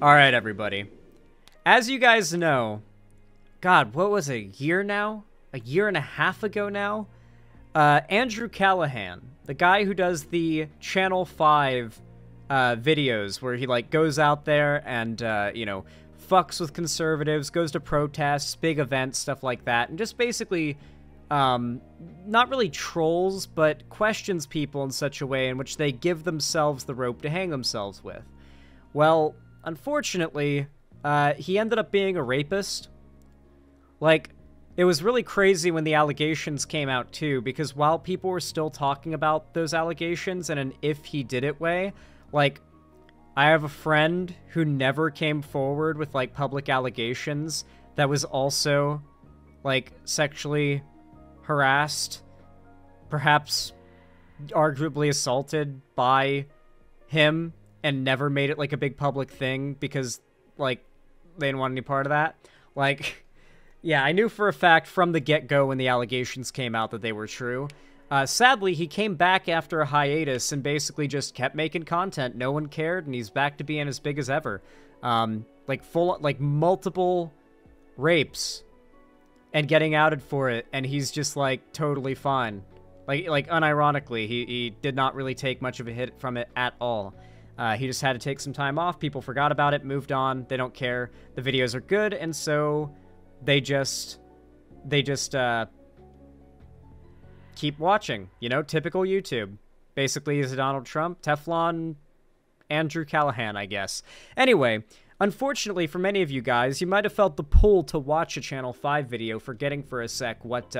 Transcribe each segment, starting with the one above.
All right, everybody. As you guys know, God, what was it, a year now? A year and a half ago now? Andrew Callahan, the guy who does the Channel 5 videos where he, like, goes out there and, you know, fucks with conservatives, goes to protests, big events, stuff like that, and just basically, not really trolls, but questions people in such a way in which they give themselves the rope to hang themselves with. Well, unfortunately, he ended up being a rapist. Like, it was really crazy when the allegations came out, too, because while people were still talking about those allegations in an if he did it way, like, I have a friend who never came forward with, like, public allegations that was also, like, sexually harassed, perhaps arguably assaulted by him, and never made it, like, a big public thing because, like, they didn't want any part of that. Like, yeah, I knew for a fact from the get-go when the allegations came out that they were true. Sadly, he came back after a hiatus and basically just kept making content. No one cared, and he's back to being as big as ever. Like, multiple rapes and getting outed for it, and he's just, like, totally fine. Like unironically, he did not really take much of a hit from it at all. He just had to take some time off. People forgot about it, moved on. They don't care. The videos are good, and so they just keep watching. You know, typical YouTube. Basically, he's a Donald Trump, Teflon, Andrew Callahan, I guess. Anyway, unfortunately for many of you guys, you might have felt the pull to watch a Channel 5 video, forgetting for a sec what,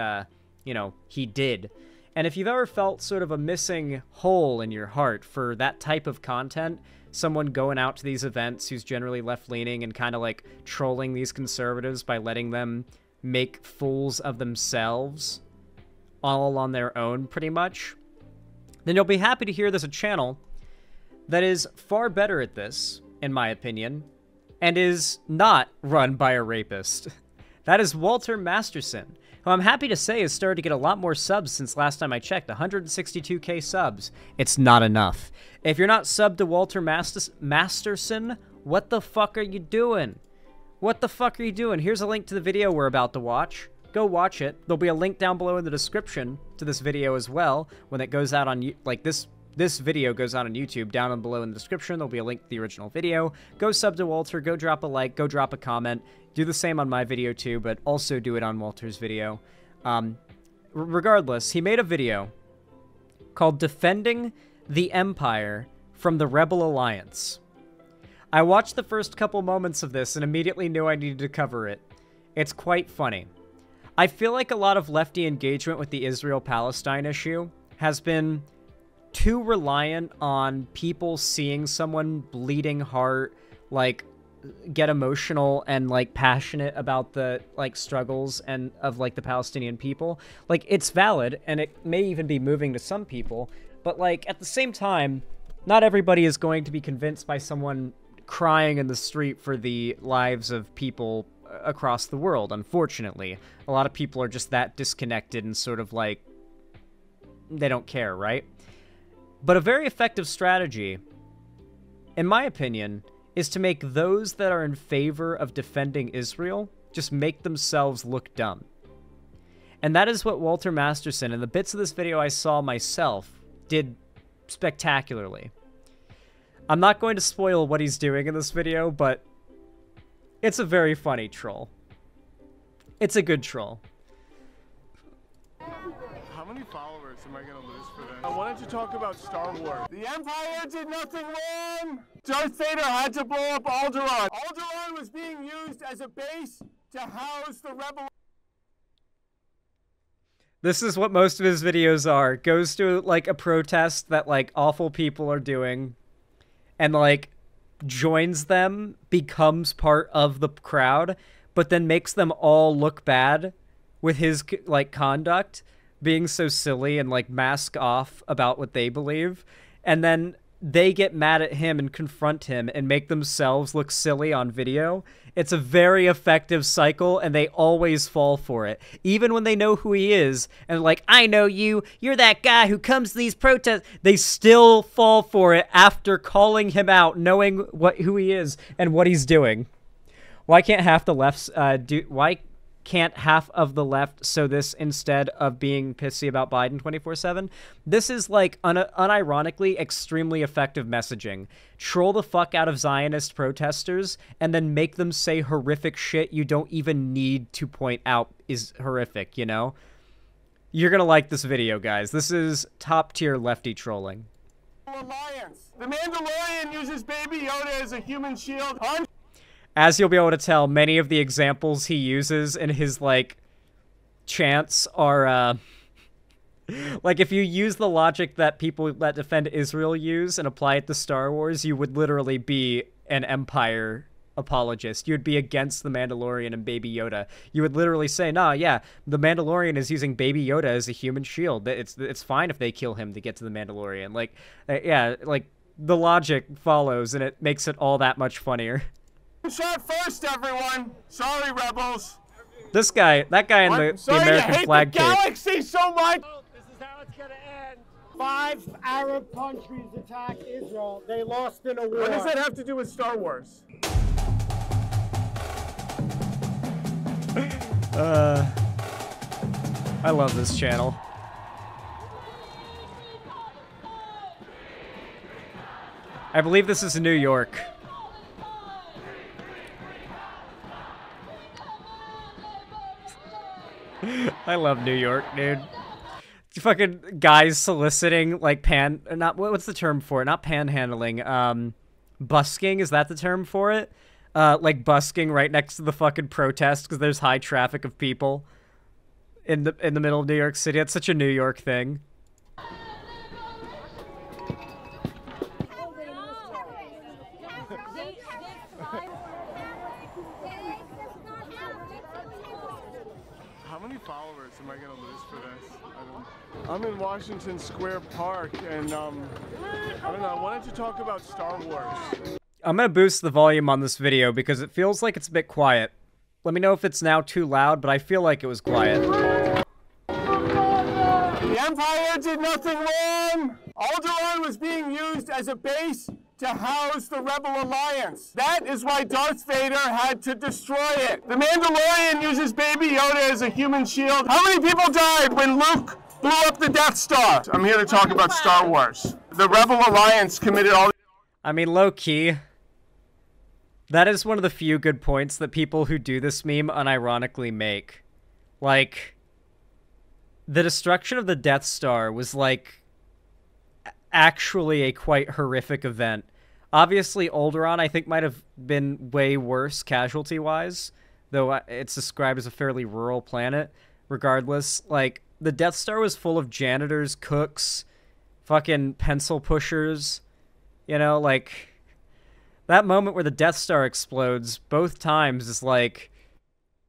you know, he did. And if you've ever felt sort of a missing hole in your heart for that type of content, someone going out to these events who's generally left-leaning and kind of like trolling these conservatives by letting them make fools of themselves all on their own, pretty much, then you'll be happy to hear there's a channel that is far better at this, in my opinion, and is not run by a rapist. That is Walter Masterson, who I'm happy to say has started to get a lot more subs since last time I checked. 162k subs. It's not enough. If you're not subbed to Walter Masterson, what the fuck are you doing? What the fuck are you doing? Here's a link to the video we're about to watch. Go watch it. There'll be a link down below in the description to this video as well. When it goes out on, like, this video goes out on YouTube, down and below in the description, there'll be a link to the original video. Go sub to Walter, go drop a like, go drop a comment. Do the same on my video too, but also do it on Walter's video. Regardless, he made a video called Defending the Empire from the Rebel Alliance. I watched the first couple moments of this and immediately knew I needed to cover it. It's quite funny. I feel like a lot of lefty engagement with the Israel-Palestine issue has been too reliant on people seeing someone bleeding heart, like, get emotional and, like, passionate about the, like, struggles and of, like, the Palestinian people. Like, it's valid, and it may even be moving to some people, but, like, at the same time, not everybody is going to be convinced by someone crying in the street for the lives of people across the world, unfortunately. A lot of people are just that disconnected and sort of, like, they don't care, right? But a very effective strategy, in my opinion, is to make those that are in favor of defending Israel just make themselves look dumb. And that is what Walter Masterson, and the bits of this video I saw myself, did spectacularly. I'm not going to spoil what he's doing in this video, but it's a very funny troll. It's a good troll. How many followers am I going to lose for this? I wanted to talk about Star Wars. The Empire did nothing wrong! Darth Vader had to blow up Alderaan. Alderaan was being used as a base to house the rebel. This is what most of his videos are. Goes to, like, a protest that, like, awful people are doing, and, like, joins them, becomes part of the crowd, but then makes them all look bad with his, like, conduct, being so silly and, like, mask off about what they believe, and then they get mad at him and confront him and make themselves look silly on video. It's a very effective cycle, and they always fall for it. Even when they know who he is, and like, I know you, you're that guy who comes to these protests, they still fall for it after calling him out, knowing who he is and what he's doing. Why can't half the left why can't half of the left so this instead of being pissy about Biden 24/7? This is like unironically extremely effective messaging. Troll the fuck out of Zionist protesters and then make them say horrific shit you don't even need to point out is horrific, you know? You're gonna like this video, guys. This is top tier lefty trolling. Alliance. The Mandalorian uses Baby Yoda as a human shield. As you'll be able to tell, many of the examples he uses in his, like, chants are, like, if you use the logic that people that defend Israel use and apply it to Star Wars, you would literally be an Empire apologist. You would be against the Mandalorian and Baby Yoda. You would literally say, nah, yeah, the Mandalorian is using Baby Yoda as a human shield. It's fine if they kill him to get to the Mandalorian. Like, yeah, like, the logic follows, and it makes it all that much funnier. Shot first, everyone. Sorry, rebels. This guy, that guy in the American flag cape. Galaxy so much. This is how it's gonna end. 5 Arab countries attacked Israel. They lost in a war. What does that have to do with Star Wars? I love this channel. I believe this is New York. I love New York, dude. Fucking guys soliciting, like, what's the term for it? Not panhandling, busking, is that the term for it? Like, busking right next to the fucking protest because there's high traffic of people in the middle of New York City. It's such a New York thing. How many followers am I going to lose for this? I'm in Washington Square Park, and I don't know, I wanted to talk about Star Wars. I'm going to boost the volume on this video because it feels like it's a bit quiet. Let me know if it's now too loud, but I feel like it was quiet. The Empire did nothing wrong! Alderaan was being used as a base to house the Rebel Alliance. That is why Darth Vader had to destroy it. The Mandalorian uses Baby Yoda as a human shield. How many people died when Luke blew up the Death Star? I'm here to talk about Star Wars. The Rebel Alliance committed all... I mean, low-key, that is one of the few good points that people who do this meme unironically make. Like, the destruction of the Death Star was, like, actually a quite horrific event. Obviously, Alderaan, I think, might have been way worse casualty-wise, though it's described as a fairly rural planet. Regardless, like, the Death Star was full of janitors, cooks, fucking pencil pushers, you know, like, that moment where the Death Star explodes both times is like,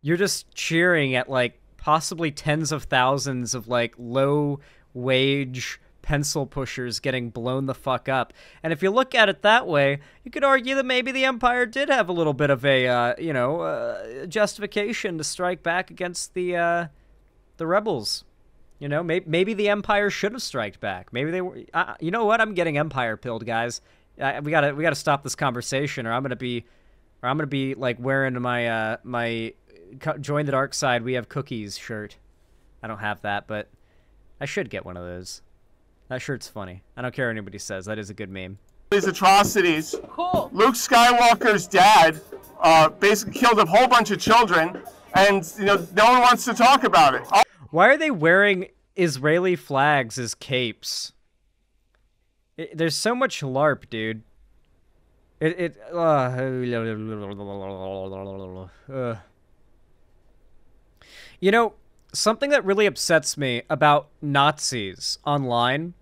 you're just cheering at, like, possibly tens of thousands of, like, low-wage pencil pushers getting blown the fuck up. And if you look at it that way, you could argue that maybe the Empire did have a little bit of a, justification to strike back against the rebels. You know, maybe the Empire should have striked back. Maybe they were... you know what? I'm getting Empire pilled, guys. We gotta stop this conversation, or I'm gonna be like wearing my my Join the Dark Side, we have cookies shirt. I don't have that, but I should get one of those. That shirt's funny. I don't care what anybody says. That is a good meme. These atrocities. Cool. Luke Skywalker's dad basically killed a whole bunch of children, and no one wants to talk about it. Why are they wearing Israeli flags as capes? There's so much LARP, dude. You know, something that really upsets me about Nazis online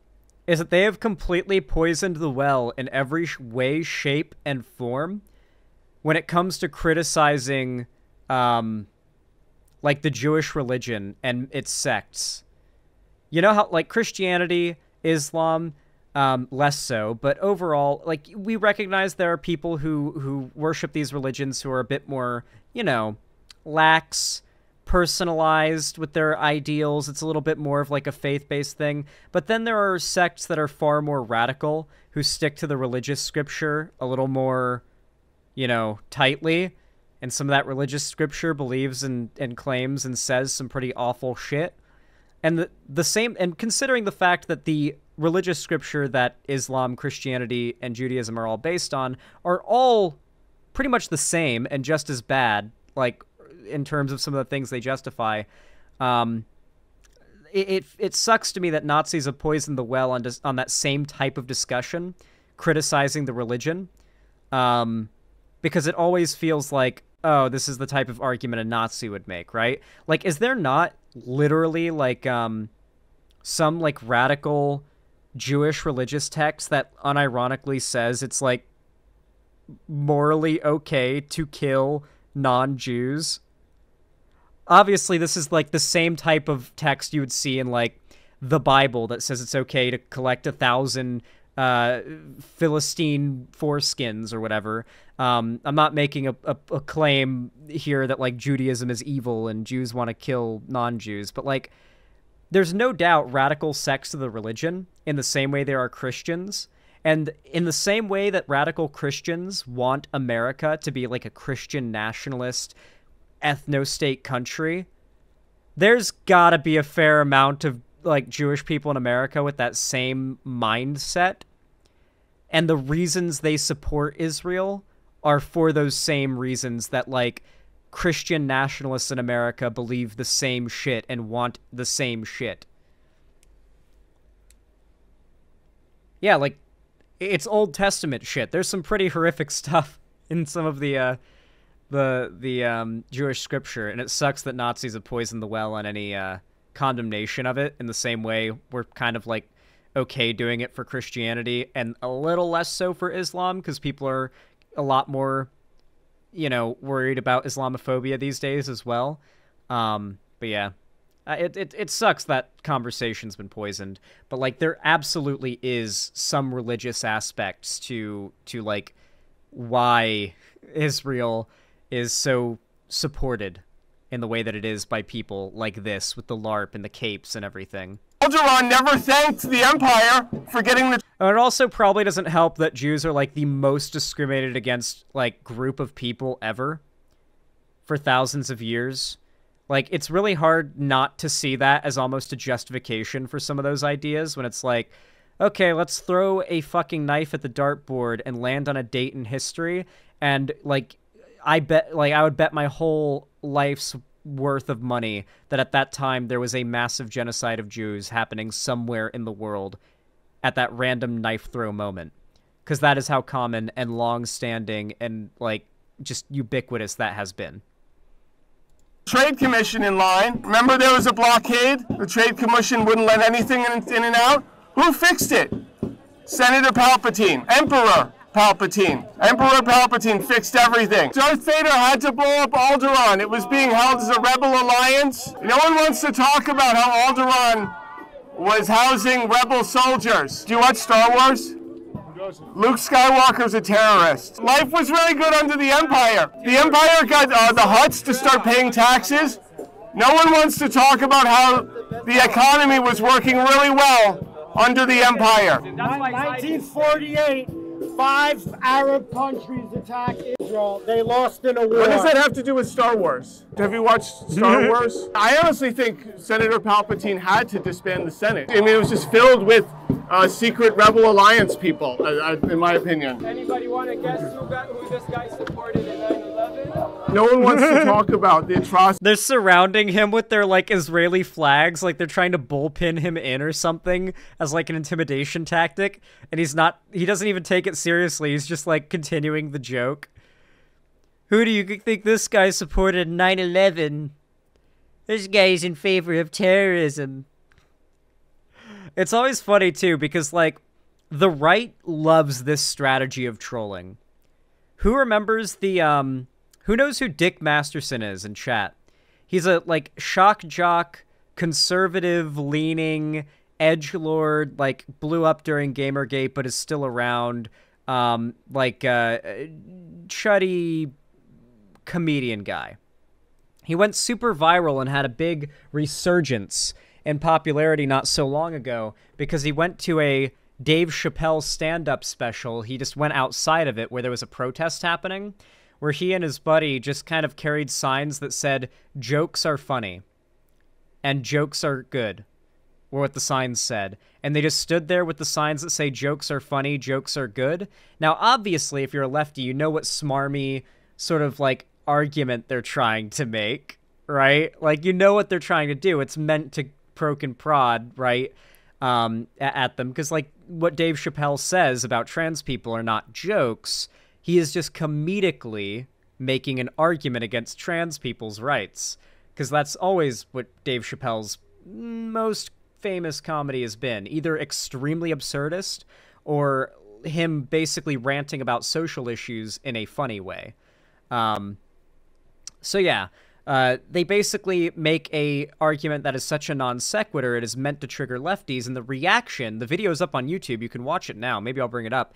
is that they have completely poisoned the well in every way, shape, and form when it comes to criticizing, like, the Jewish religion and its sects. You know how, like, Christianity, Islam, less so. But overall, like, we recognize there are people who worship these religions who are a bit more, you know, lax, personalized with their ideals. It's a little bit more of like a faith-based thing. But then there are sects that are far more radical who stick to the religious scripture a little more, you know, tightly. And some of that religious scripture believes and claims and says some pretty awful shit. And the same, and considering the fact that the religious scripture that Islam, Christianity, and Judaism are all based on are all pretty much the same and just as bad, like, in terms of some of the things they justify. It sucks to me that Nazis have poisoned the well on that same type of discussion, criticizing the religion, because it always feels like, oh, this is the type of argument a Nazi would make, right? Like, is there not literally, like, some, like, radical Jewish religious text that unironically says it's, like, morally okay to kill non-Jews? Obviously, this is, like, the same type of text you would see in, like, the Bible that says it's okay to collect 1,000 Philistine foreskins or whatever. I'm not making a claim here that, like, Judaism is evil and Jews want to kill non-Jews, but, like, there's no doubt radical sects of the religion in the same way there are Christians. And in the same way that radical Christians want America to be, like, a Christian nationalist ethno-state country, there's gotta be a fair amount of, like, Jewish people in America with that same mindset. And the reasons they support Israel are for those same reasons that, like, Christian nationalists in America believe the same shit and want the same shit. Yeah, like, it's Old Testament shit. There's some pretty horrific stuff in some of the Jewish scripture, and it sucks that Nazis have poisoned the well on any condemnation of it. In the same way, we're kind of, like, okay doing it for Christianity, and a little less so for Islam, because people are a lot more, you know, worried about Islamophobia these days as well. But yeah, it sucks that conversation's been poisoned, but, like, there absolutely is some religious aspects to like, why Israel is so supported in the way that it is by people like this, with the LARP and the capes and everything. Calderon never thanked the Empire for getting the... It also probably doesn't help that Jews are, like, the most discriminated against, like, group of people ever for thousands of years. Like, it's really hard not to see that as almost a justification for some of those ideas, when it's like, okay, let's throw a fucking knife at the dartboard and land on a date in history, and, like, I would bet my whole life's worth of money that at that time there was a massive genocide of Jews happening somewhere in the world at that random knife throw moment, because that is how common and long-standing and, like, just ubiquitous that has been. Trade Commission in line. Remember there was a blockade? The Trade Commission wouldn't let anything in and out? Who fixed it? Senator Palpatine. Emperor Palpatine. Emperor Palpatine fixed everything. Darth Vader had to blow up Alderaan. It was being held as a rebel alliance. No one wants to talk about how Alderaan was housing rebel soldiers. Do you watch Star Wars? Luke Skywalker's a terrorist. Life was really good under the Empire. The Empire got the Hutts to start paying taxes. No one wants to talk about how the economy was working really well under the Empire. 1948, 5 Arab countries attacked Israel. They lost in a war. What does that have to do with Star Wars? Have you watched Star Wars? I honestly think Senator Palpatine had to disband the Senate. I mean, it was just filled with secret rebel alliance people, in my opinion. Anybody want to guess who this guy supported in 9/11? No one wants to talk about the atrocities. They're surrounding him with their, like, Israeli flags, like they're trying to bullpen him in or something as, like, an intimidation tactic, and he doesn't even take it seriously. He's just, like, continuing the joke. Who do you think this guy supported in 9/11? This guy's in favor of terrorism. It's always funny, too, because, like, the right loves this strategy of trolling. Who remembers the, who knows who Dick Masterson is in chat? He's a, like, shock jock, conservative-leaning, edgelord, like blew up during Gamergate but is still around, chuddy comedian guy. He went super viral and had a big resurgence in popularity not so long ago because he went to a Dave Chappelle stand-up special. He just went outside of it where there was a protest happening, where he and his buddy just kind of carried signs that said, "Jokes are funny," and "Jokes are good," were what the signs said. And they just stood there with the signs that say, "Jokes are funny, jokes are good." Now, obviously, if you're a lefty, you know what smarmy sort of, like, argument they're trying to make, right? Like, you know what they're trying to do. It's meant to poke and prod, right, at them. Because, like, what Dave Chappelle says about trans people are not jokes. He is just comedically making an argument against trans people's rights. Because that's always what Dave Chappelle's most famous comedy has been. Either extremely absurdist or him basically ranting about social issues in a funny way. So yeah, they basically make a argument that is such a non sequitur, it is meant to trigger lefties, and the reaction, the video's up on YouTube, you can watch it now, maybe I'll bring it up.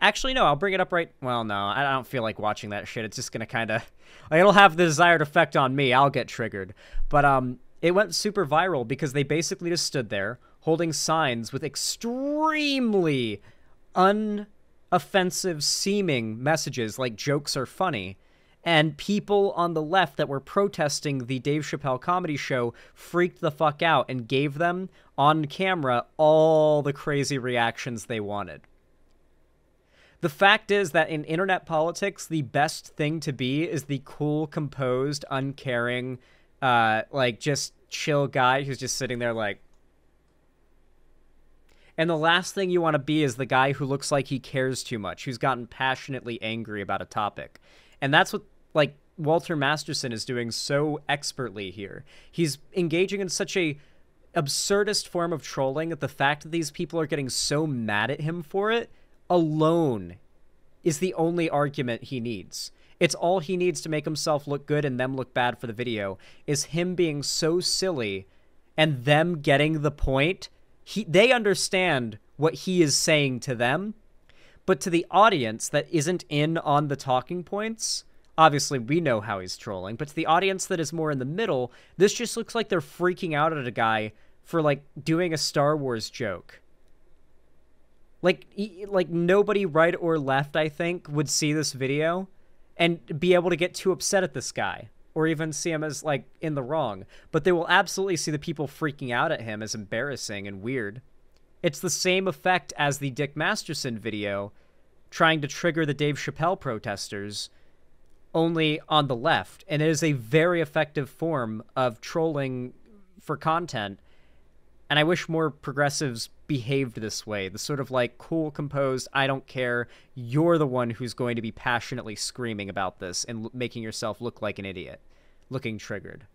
Actually, no, I'll bring it up well, no, I don't feel like watching that shit, it's just gonna kinda, like, it'll have the desired effect on me, I'll get triggered. But, it went super viral because they basically just stood there, holding signs with extremely unoffensive seeming messages like "jokes are funny," and people on the left that were protesting the Dave Chappelle comedy show freaked the fuck out and gave them, on camera, all the crazy reactions they wanted. The fact is that in internet politics, the best thing to be is the cool, composed, uncaring, like, just chill guy who's just sitting there like... And the last thing you want to be is the guy who looks like he cares too much, who's gotten passionately angry about a topic. And that's what, like, Walter Masterson is doing so expertly here. He's engaging in such a absurdist form of trolling that the fact that these people are getting so mad at him for it alone is the only argument he needs. It's all he needs to make himself look good and them look bad for the video, is him being so silly and them getting the point. They understand what he is saying to them, but to the audience that isn't in on the talking points, obviously we know how he's trolling, but to the audience that is more in the middle, this just looks like they're freaking out at a guy for, like, doing a Star Wars joke. Like nobody right or left, I think, would see this video and be able to get too upset at this guy, or even see him as, like, in the wrong. But they will absolutely see the people freaking out at him as embarrassing and weird. It's the same effect as the Dick Masterson video trying to trigger the Dave Chappelle protesters, only on the left. And it is a very effective form of trolling for content. And I wish more progressives behaved this way. The sort of, like, cool, composed, I don't care, you're the one who's going to be passionately screaming about this and making yourself look like an idiot, looking triggered.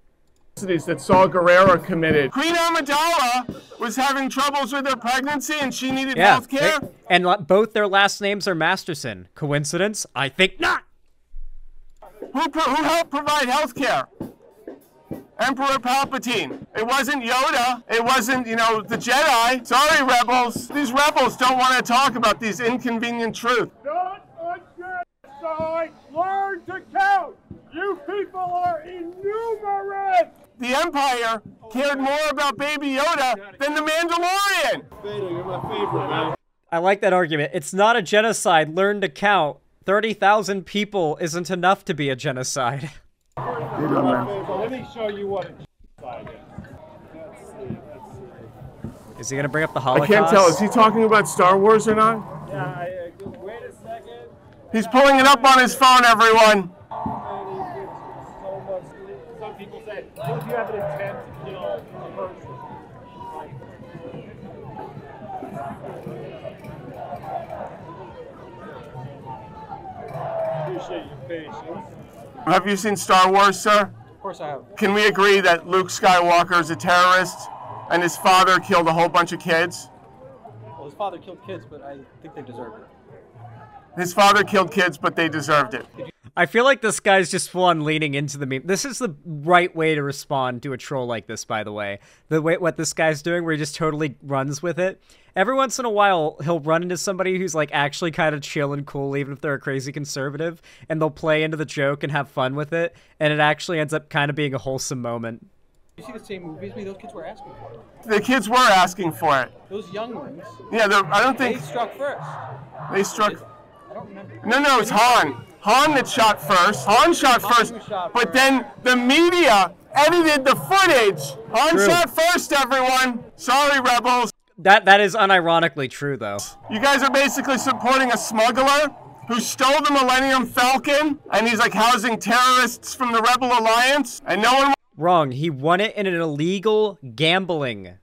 That Saw Gerrera committed. Queen Amidala was having troubles with her pregnancy and she needed health care. And both their last names are Masterson. Coincidence? I think not. Who helped provide health care? Emperor Palpatine. It wasn't Yoda. It wasn't, you know, the Jedi. Sorry, rebels. These rebels don't want to talk about these inconvenient truths. Not on your side. Learn to count. You people are innumerate. The Empire cared more about Baby Yoda than the Mandalorian. Vader, you're my favorite, man. I like that argument. It's not a genocide. Learn to count. 30,000 people isn't enough to be a genocide. Let me show you what a genocide is. Is he going to bring up the Holocaust? I can't tell. Is he talking about Star Wars or not? Yeah, wait a second. He's pulling it up on his phone, everyone. Some people say, what if you have an intent to kill a person? Appreciate your patience. Have you seen Star Wars, sir? Of course I have. Can we agree that Luke Skywalker is a terrorist and his father killed a whole bunch of kids? Well, his father killed kids, but I think they deserved it. His father killed kids, but they deserved it. I feel like this guy's just full on leaning into the meme. This is the right way to respond to a troll like this, by the way. The way what this guy's doing, where he just totally runs with it. Every once in a while, he'll run into somebody who's like actually kind of chill and cool, even if they're a crazy conservative, and they'll play into the joke and have fun with it, and it actually ends up kind of being a wholesome moment. You see the same movies me? Those kids were asking for it. The kids were asking for it. Those young ones. Yeah, I don't think They struck first. they struck. I don't remember. No, it's Han. Han that shot first. Han shot first, but then the media edited the footage. Han shot first, everyone. Sorry, rebels. That is unironically true, though. You guys are basically supporting a smuggler who stole the Millennium Falcon, and he's like housing terrorists from the Rebel Alliance, and no one... Wrong. He won it in an illegal gambling.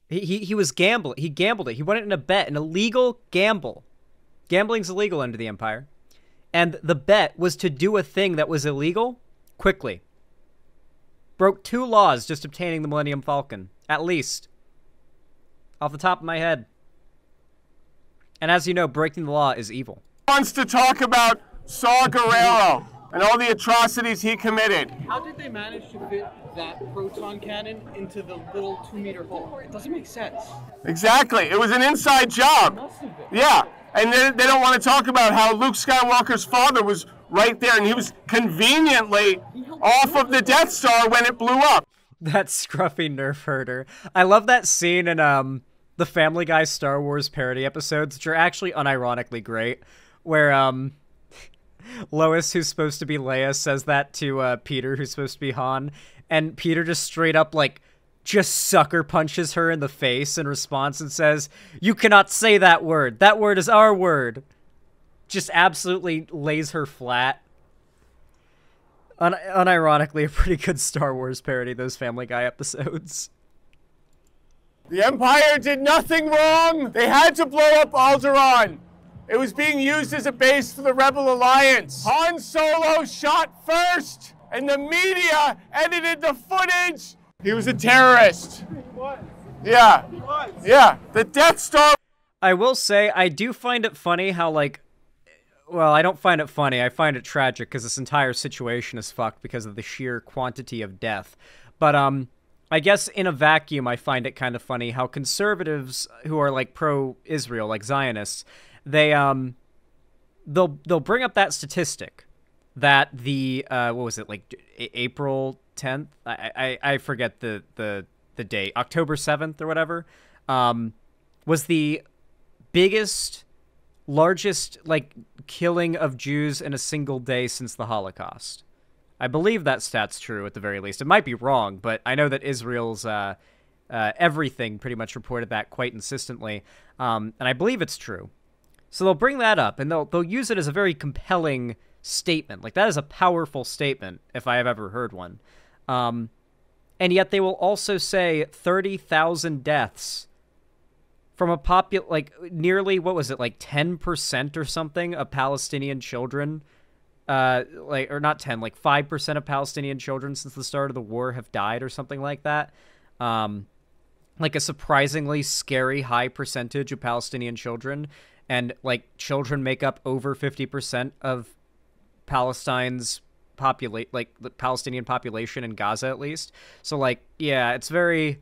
He was gambling. He gambled it. He won it in a bet, an illegal gamble. Gambling's illegal under the Empire. And the bet was to do a thing that was illegal quickly. Broke 2 laws just obtaining the Millennium Falcon. At least. Off the top of my head. And as you know, breaking the law is evil. Wants to talk about Saw Gerrera and all the atrocities he committed. How did they manage to fit that proton cannon into the little 2-meter hole? It doesn't make sense. Exactly. It was an inside job. Must have been. Yeah. And they don't want to talk about how Luke Skywalker's father was right there, and he was conveniently off of the Death Star when it blew up. That scruffy nerf herder. I love that scene in the Family Guy Star Wars parody episodes, which are actually unironically great, where Lois, who's supposed to be Leia, says that to Peter, who's supposed to be Han, and Peter just straight up, like, just sucker punches her in the face in response and says, "You cannot say that word. That word is our word." Just absolutely lays her flat. Unironically, a pretty good Star Wars parody, those Family Guy episodes. The Empire did nothing wrong. They had to blow up Alderaan. It was being used as a base for the Rebel Alliance. Han Solo shot first, and the media edited the footage. He was a terrorist. What? Yeah. What? Yeah. The Death Star. I will say, I do find it funny how, like, well, I don't find it funny. I find it tragic because this entire situation is fucked because of the sheer quantity of death. But, I guess in a vacuum, I find it kind of funny how conservatives who are, like, pro-Israel, like Zionists, they'll bring up that statistic that the, what was it, like, April 10th? I forget the date. October 7th or whatever, was the biggest, largest, like, killing of Jews in a single day since the Holocaust. I believe that stat's true at the very least. It might be wrong, but I know that Israel's everything pretty much reported that quite insistently, and I believe it's true. So they'll bring that up, and they'll use it as a very compelling statement. Like, that is a powerful statement, if I have ever heard one. And yet they will also say 30,000 deaths from a like, nearly, what was it, like 10% or something of Palestinian children, like, or not 10, like 5% of Palestinian children since the start of the war have died or something like that. Like a surprisingly scary high percentage of Palestinian children, and like children make up over 50% of Palestine's the Palestinian population in Gaza, at least. So, like, yeah, it's very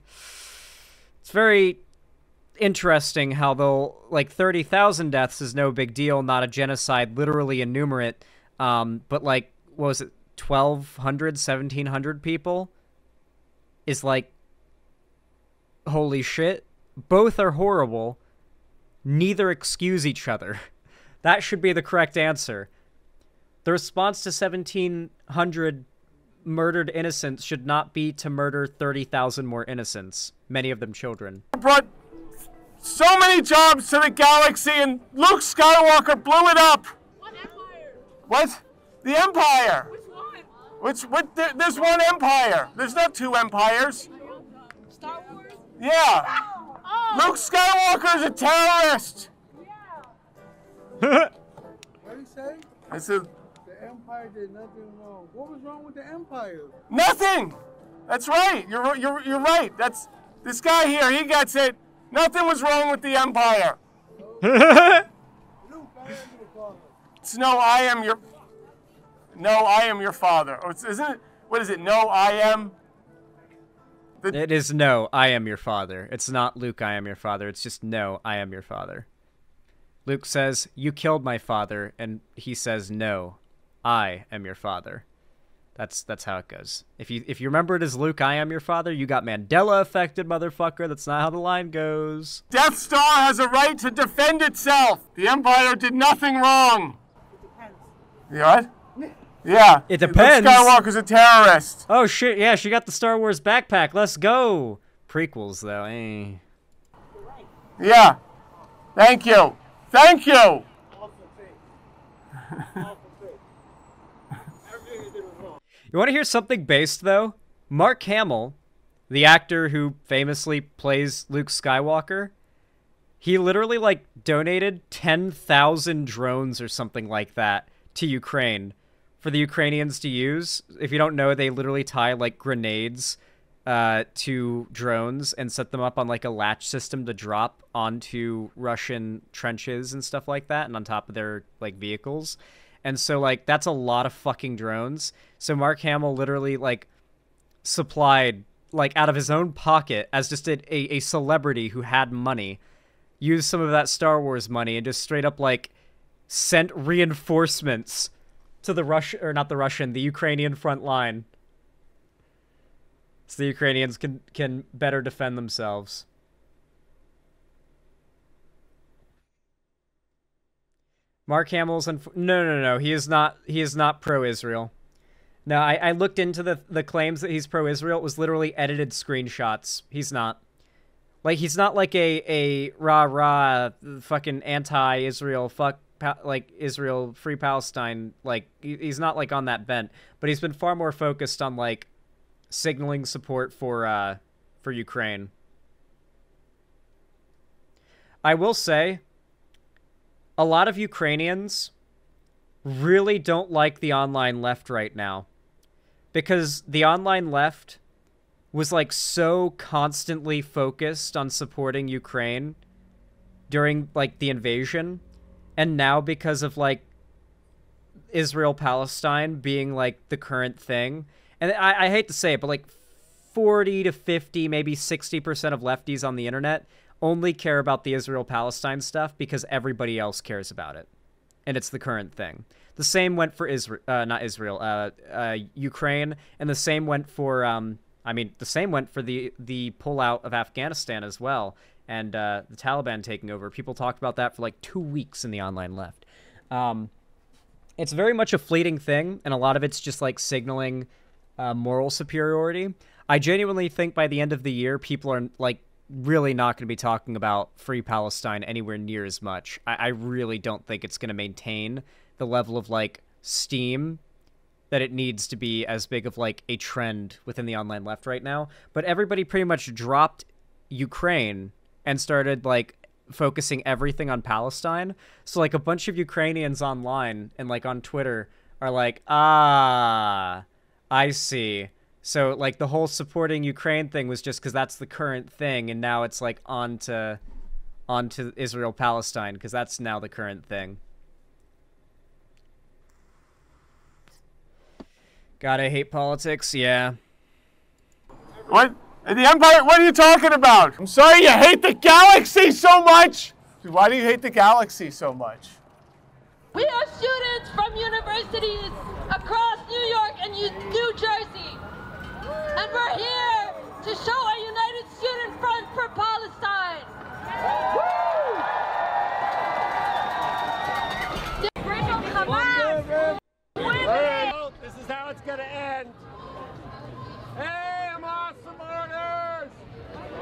interesting how they'll, like, 30,000 deaths is no big deal, not a genocide, literally enumerate, but, like, what was it, 1,200, 1,700 people is, like, holy shit. Both are horrible. Neither excuse each other. That should be the correct answer. The response to 1,700 murdered innocents should not be to murder 30,000 more innocents, many of them children. Brought so many jobs to the galaxy, and Luke Skywalker blew it up. What empire? What? The Empire. Which one? There's one empire. There's not 2 empires. Star Wars? Yeah. Oh! Luke Skywalker is a terrorist. Yeah. What did he say? I said, The Empire did nothing wrong. What was wrong with the Empire? nothing. That's right. You're right. That's this guy here. He gets it. Nothing was wrong with the Empire. Luke, I am your father. No, I am your. No, I am your father. Or isn't it? What is it? No, I am. It is no, I am your father. It's not Luke, I am your father. It's just no, I am your father. Luke says, you killed my father, and he says, no, I am your father. That's how it goes. If you remember it as Luke, I am your father, you got Mandela affected, motherfucker. That's not how the line goes. Death Star has a right to defend itself. The Empire did nothing wrong. It depends. What? Yeah. It depends. Luke Skywalker's a terrorist. Oh shit, yeah, she got the Star Wars backpack. Let's go. Prequels though, eh. Yeah. Thank you. Thank you. You want to hear something based, though? Mark Hamill, the actor who famously plays Luke Skywalker, he literally, like, donated 10,000 drones or something like that to Ukraine for the Ukrainians to use. If you don't know, they literally tie, like, grenades to drones and set them up on, like, a latch system to drop onto Russian trenches and stuff like that and on top of their, like, vehicles. And so, like, that's a lot of fucking drones. So Mark Hamill literally, like, supplied, like, out of his own pocket as just a celebrity who had money, used some of that Star Wars money and just straight up, like, sent reinforcements to the Ukrainian front line. So the Ukrainians can better defend themselves. Mark Hamill's no. He is not pro-Israel. No, I looked into the claims that he's pro-Israel. It was literally edited screenshots. He's not. Like, he's not like a rah-rah fucking anti-Israel like Israel free Palestine. Like, he's not like on that bent. But he's been far more focused on like signaling support for Ukraine. I will say, a lot of Ukrainians really don't like the online left right now, because the online left was like so constantly focused on supporting Ukraine during like the invasion, and now because of like Israel-Palestine being like the current thing, and I hate to say it, but like 40 to 50, maybe 60% of lefties on the internet only care about the Israel-Palestine stuff because everybody else cares about it, and it's the current thing. The same went for Ukraine, and the same went for the same went for the pullout of Afghanistan as well, and the Taliban taking over. People talked about that for like 2 weeks in the online left. It's very much a fleeting thing, and a lot of it's just like signaling moral superiority. I genuinely think by the end of the year, people are like really not going to be talking about Free Palestine anywhere near as much. I really don't think it's going to maintain the level of like steam that it needs to be as big of like a trend within the online left right now. But everybody pretty much dropped Ukraine and started like focusing everything on Palestine. So like a bunch of Ukrainians online and like on Twitter are like, ah, I see. So, like, the whole supporting Ukraine thing was just because that's the current thing, and now it's, like, onto Israel-Palestine, because that's now the current thing. God, I hate politics, yeah. What? The Empire? What are you talking about? I'm sorry you hate the galaxy so much! Why do you hate the galaxy so much? We are students from universities across New York and New Jersey. And we're here to show a united student front for Palestine. Well, this is how it's gonna end. Hey, I'm awesome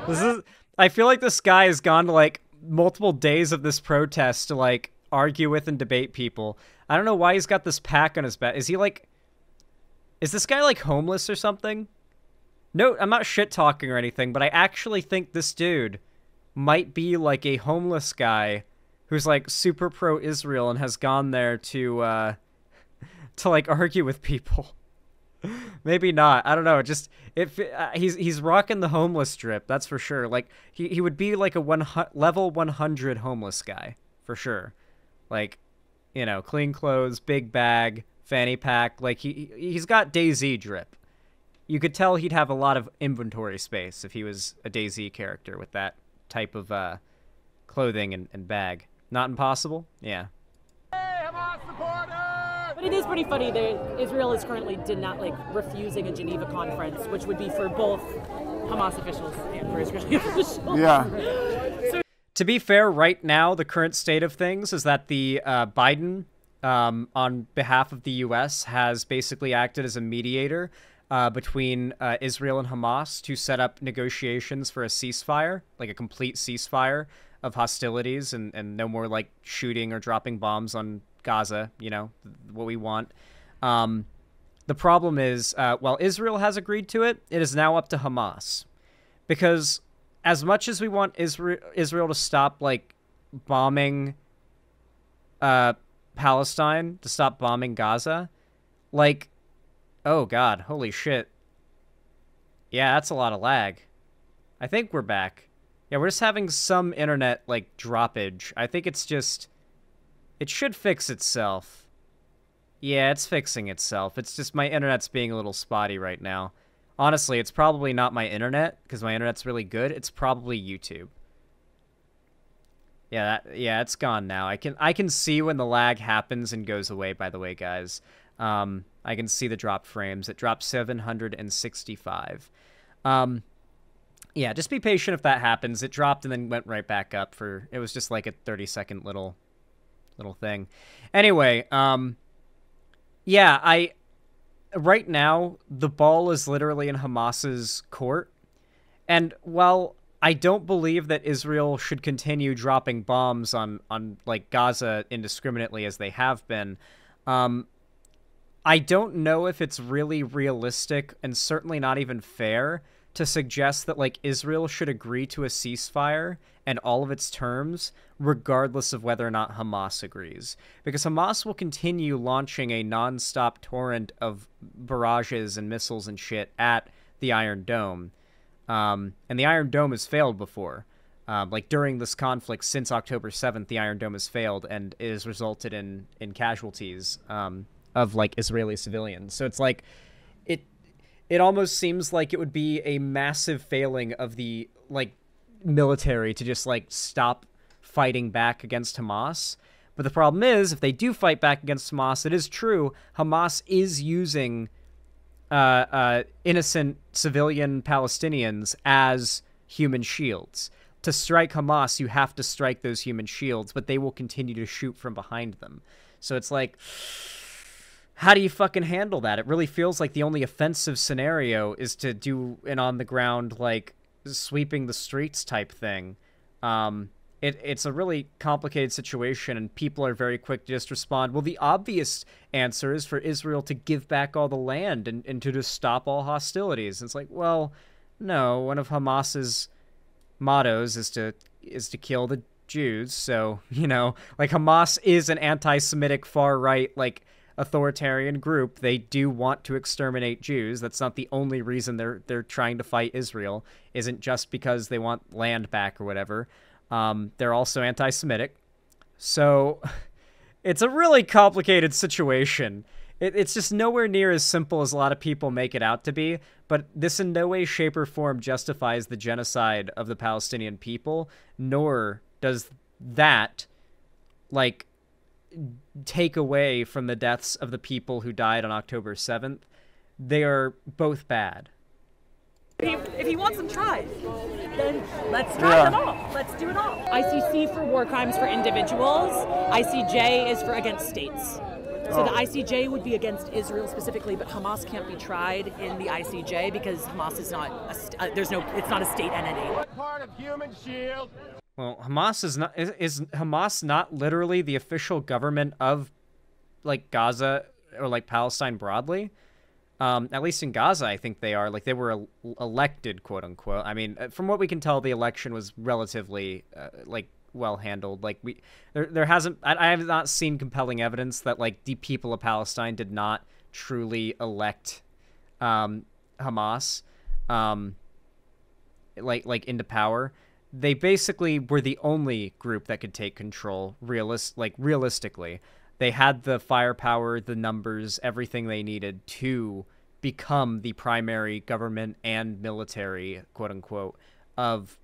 orders! I feel like this guy has gone to like multiple days of this protest to like argue with and debate people. I don't know why he's got this pack on his back. Is this guy like homeless or something? No, I'm not shit-talking or anything, but I actually think this dude might be, like, a homeless guy who's, like, super pro-Israel and has gone there to like, argue with people. Maybe not. I don't know. Just, he's rocking the homeless drip, that's for sure. Like, he would be, like, a level 100 homeless guy, for sure. Like, you know, clean clothes, big bag, fanny pack. Like, he's got DayZ drip. You could tell he'd have a lot of inventory space if he was a DayZ character with that type of clothing and bag. Not impossible? Yeah. But it is pretty funny that Israel is currently refusing a Geneva conference, which would be for both Hamas officials and for Israeli officials. Yeah. To be fair, right now, the current state of things is that the Biden, on behalf of the U.S., has basically acted as a mediator between Israel and Hamas to set up negotiations for a ceasefire, like a complete ceasefire of hostilities and no more like shooting or dropping bombs on Gaza, you know, what we want. The problem is, while Israel has agreed to it, it is now up to Hamas. Because as much as we want Israel to stop, like, bombing Palestine, to stop bombing Gaza, like, oh god, holy shit. Yeah, that's a lot of lag. I think we're back. Yeah, we're just having some internet, like, droppage. I think it's just... It should fix itself. Yeah, it's fixing itself. It's just my internet's being a little spotty right now. Honestly, it's probably not my internet, because my internet's really good. It's probably YouTube. Yeah, it's gone now. I can see when the lag happens and goes away, by the way, guys. I can see the drop frames. It dropped 765. Yeah, just be patient if that happens. It dropped and then went right back up for... It was just like a 30-second little thing. Anyway, yeah, right now, the ball is literally in Hamas's court. And while I don't believe that Israel should continue dropping bombs on like, Gaza indiscriminately as they have been, I don't know if it's really realistic and certainly not even fair to suggest that, like, Israel should agree to a ceasefire and all of its terms, regardless of whether or not Hamas agrees. Because Hamas will continue launching a non-stop torrent of barrages and missiles and shit at the Iron Dome. And the Iron Dome has failed before. Like, during this conflict since October 7th, the Iron Dome has failed, and it has resulted in casualties of, like, Israeli civilians. So it's like... It almost seems like it would be a massive failing of the, like, military to just, like, stop fighting back against Hamas. But the problem is, if they do fight back against Hamas, it is true, Hamas is using innocent civilian Palestinians as human shields. To strike Hamas, you have to strike those human shields, but they will continue to shoot from behind them. So it's like... How do you fucking handle that? It really feels like the only offensive scenario is to do an on-the-ground, like, sweeping the streets type thing. It's a really complicated situation, and people are very quick to just respond, well, the obvious answer is for Israel to give back all the land and to just stop all hostilities. And it's like, well, no, one of Hamas's mottos is to kill the Jews, so, you know, like, Hamas is an anti-Semitic far-right, like, authoritarian group. They do want to exterminate Jews. That's not the only reason they're trying to fight Israel. Isn't just because they want land back or whatever. They're also anti-Semitic. So it's a really complicated situation. It's just nowhere near as simple as a lot of people make it out to be, but this in no way, shape, or form justifies the genocide of the Palestinian people, nor does that, like, take away from the deaths of the people who died on October 7th. They are both bad. If he wants them tried, then let's try them all. Let's do it all. ICC for war crimes for individuals. ICJ is for against states. So the ICJ would be against Israel specifically, but Hamas can't be tried in the ICJ because Hamas is not it's not a state entity. What part of human shield? Well, Hamas is Hamas not literally the official government of, like, Gaza or, like, Palestine broadly? At least in Gaza, I think they are. Like, they were elected, quote unquote. I mean, from what we can tell, the election was relatively, like, well handled. Like, there hasn't, I have not seen compelling evidence that, like, the people of Palestine did not truly elect Hamas, like into power. They basically were the only group that could take control, realistically. They had the firepower, the numbers, everything they needed to become the primary government and military, quote unquote, of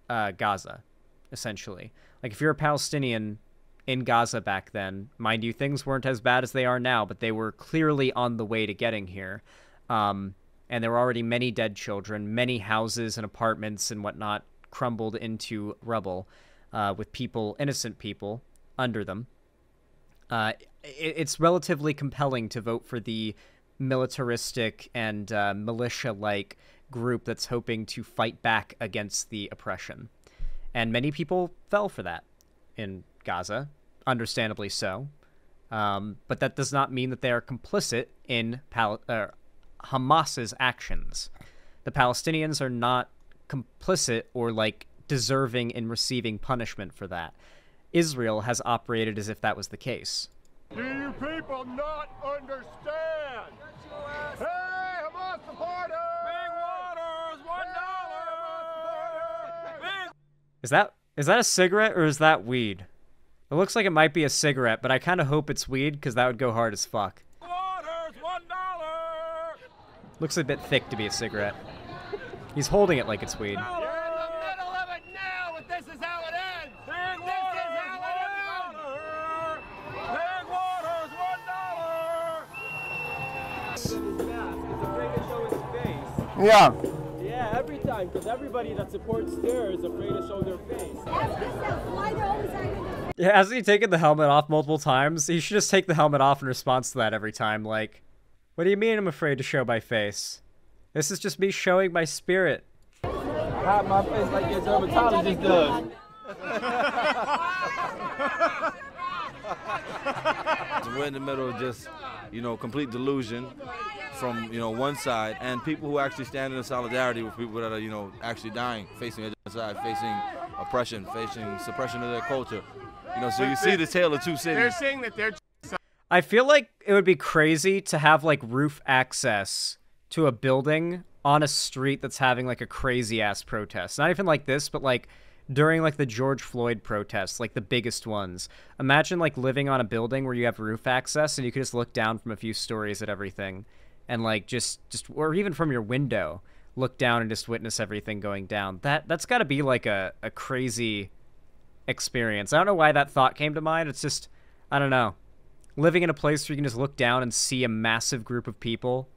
Gaza, essentially. Like, if you're a Palestinian in Gaza back then, mind you, things weren't as bad as they are now, but they were clearly on the way to getting here. And there were already many dead children, many houses and apartments and whatnot crumbled into rubble, with people, innocent people, under them. It's relatively compelling to vote for the militaristic and militia-like group that's hoping to fight back against the oppression. And many people fell for that in Gaza, understandably so. But that does not mean that they are complicit in Hamas's actions. The Palestinians are not complicit or, like, deserving in receiving punishment for that. Israel has operated as if that was the case. Do you people not understand? Hey, Hamas supporters! Big waters, $1! Is that a cigarette or is that weed? It looks like it might be a cigarette, but I kind of hope it's weed because that would go hard as fuck. Waters, $1! Looks a bit thick to be a cigarette. He's holding it like it's weed. You're in the middle of it now, but this is how it ends! Big waters, Big waters, $1! Yeah. Yeah, every time, because everybody that supports Stare is afraid to show their face. Yeah, hasn't he taken the helmet off multiple times? He should just take the helmet off in response to that every time. Like, what do you mean I'm afraid to show my face? This is just me showing my spirit. Hide my face like your dermatologist does. We're in the middle of just, complete delusion from, one side, and people who actually stand in solidarity with people that are, actually dying, facing genocide, facing oppression, facing suppression of their culture. So you see the tale of two cities. They're saying that they're... I feel like it would be crazy to have, like, roof access to a building on a street that's having, like, a crazy-ass protest. Not even like this, but, like, during, like, the George Floyd protests, like, the biggest ones. Imagine, like, living on a building where you have roof access and you could just look down from a few stories at everything and, like, just or even from your window, look down and just witness everything going down. That's got to be, like, a crazy experience. I don't know why that thought came to mind. It's just, I don't know. Living in a place where you can just look down and see a massive group of people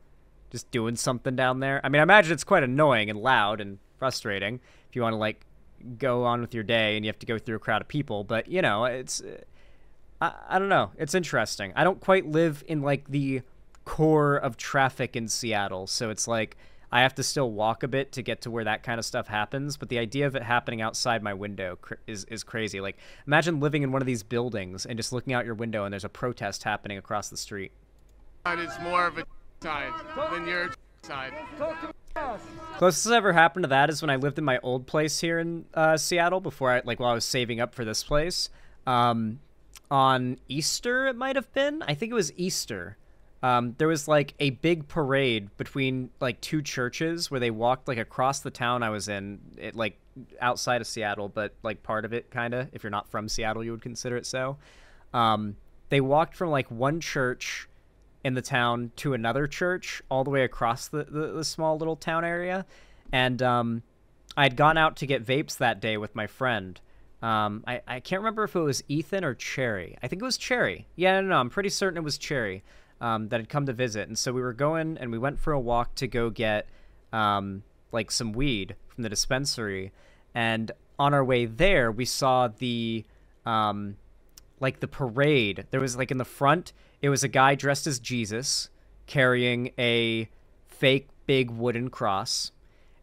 just doing something down there. I mean, I imagine it's quite annoying and loud and frustrating if you want to, like, go on with your day and you have to go through a crowd of people. But, it's... I don't know. It's interesting. I don't quite live in, like, the core of traffic in Seattle, so it's like I have to still walk a bit to get to where that kind of stuff happens, but the idea of it happening outside my window is crazy. Like, imagine living in one of these buildings and just looking out your window and there's a protest happening across the street. It's more of a side than your side. Closest ever happened to that is when I lived in my old place here in Seattle before while I was saving up for this place. On Easter, it might have been. I think it was Easter. There was, like, a big parade between, like, two churches where they walked, like, across the town I was in, like, outside of Seattle, but, like, part of it, kind of. If you're not from Seattle, you would consider it so. They walked from, like, one church in the town to another church all the way across the small little town area. And I'd gone out to get vapes that day with my friend. I can't remember if it was Ethan or Cherry. I think it was Cherry. Yeah, no, I'm pretty certain it was Cherry. That had come to visit, and so we were going and we went for a walk to go get like some weed from the dispensary, and on our way there we saw the like the parade. There was, like, in the front, it was a guy dressed as Jesus carrying a fake big wooden cross,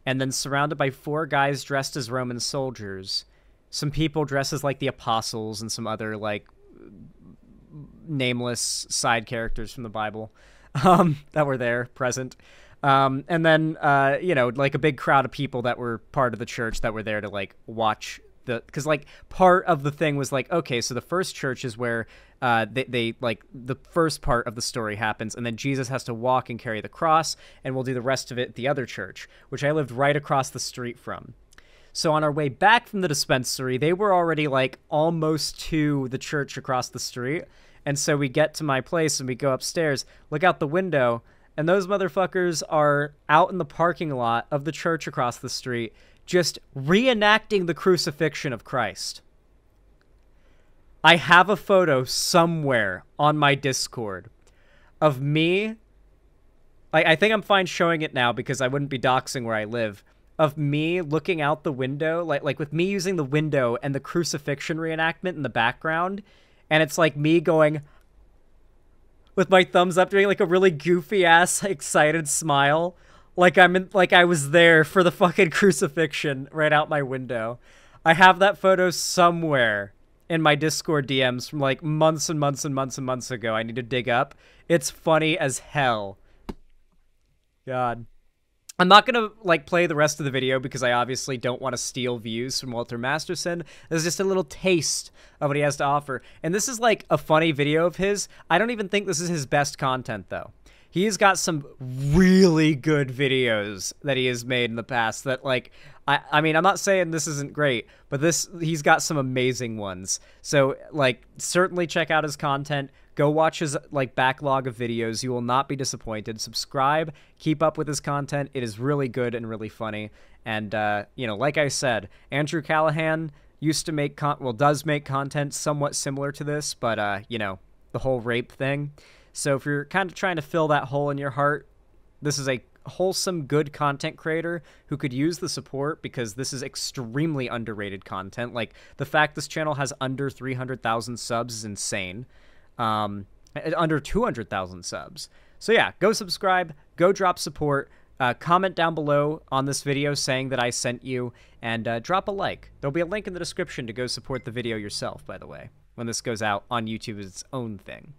and then surrounded by 4 guys dressed as Roman soldiers, some people dressed as, like, the apostles and some other, like, nameless side characters from the Bible that were there present, and then like a big crowd of people that were part of the church that were there to, like, watch because, like, part of the thing was, like, okay, so the first church is where they like the first part of the story happens, and then Jesus has to walk and carry the cross, and we'll do the rest of it at the other church, which I lived right across the street from. So on our way back from the dispensary, they were already, like, almost to the church across the street, And so we get to my place and we go upstairs, look out the window, and those motherfuckers are out in the parking lot of the church across the street, just reenacting the crucifixion of Christ. I have a photo somewhere on my Discord of me. I think I'm fine showing it now because I wouldn't be doxing where I live. Of me looking out the window, like with me using the window and the crucifixion reenactment in the background, and it's like me going with my thumbs up, doing like a really goofy ass excited smile, like I was there for the fucking crucifixion right out my window. I have that photo somewhere in my Discord DMs from like months and months and months and months ago. I need to dig up. It's funny as hell. God. I'm not going to, like, play the rest of the video because I obviously don't want to steal views from Walter Masterson. This is just a little taste of what he has to offer. And this is, like, a funny video of his. I don't even think this is his best content, though. He's got some really good videos that he has made in the past that, like, I mean, I'm not saying this isn't great, but he's got some amazing ones. So, like, certainly check out his content. Go watch his, like, backlog of videos. You will not be disappointed. Subscribe. Keep up with his content. It is really good and really funny. And, you know, like I said, Andrew Callahan used to make does make content somewhat similar to this, but, you know, the whole rape thing. So if you're kind of trying to fill that hole in your heart, this is a wholesome, good content creator who could use the support because this is extremely underrated content. Like, the fact this channel has under 300,000 subs is insane. Under 200,000 subs. So yeah, go subscribe, go drop support, comment down below on this video saying that I sent you, and drop a like. There'll be a link in the description to go support the video yourself, by the way, when this goes out on YouTube as its own thing.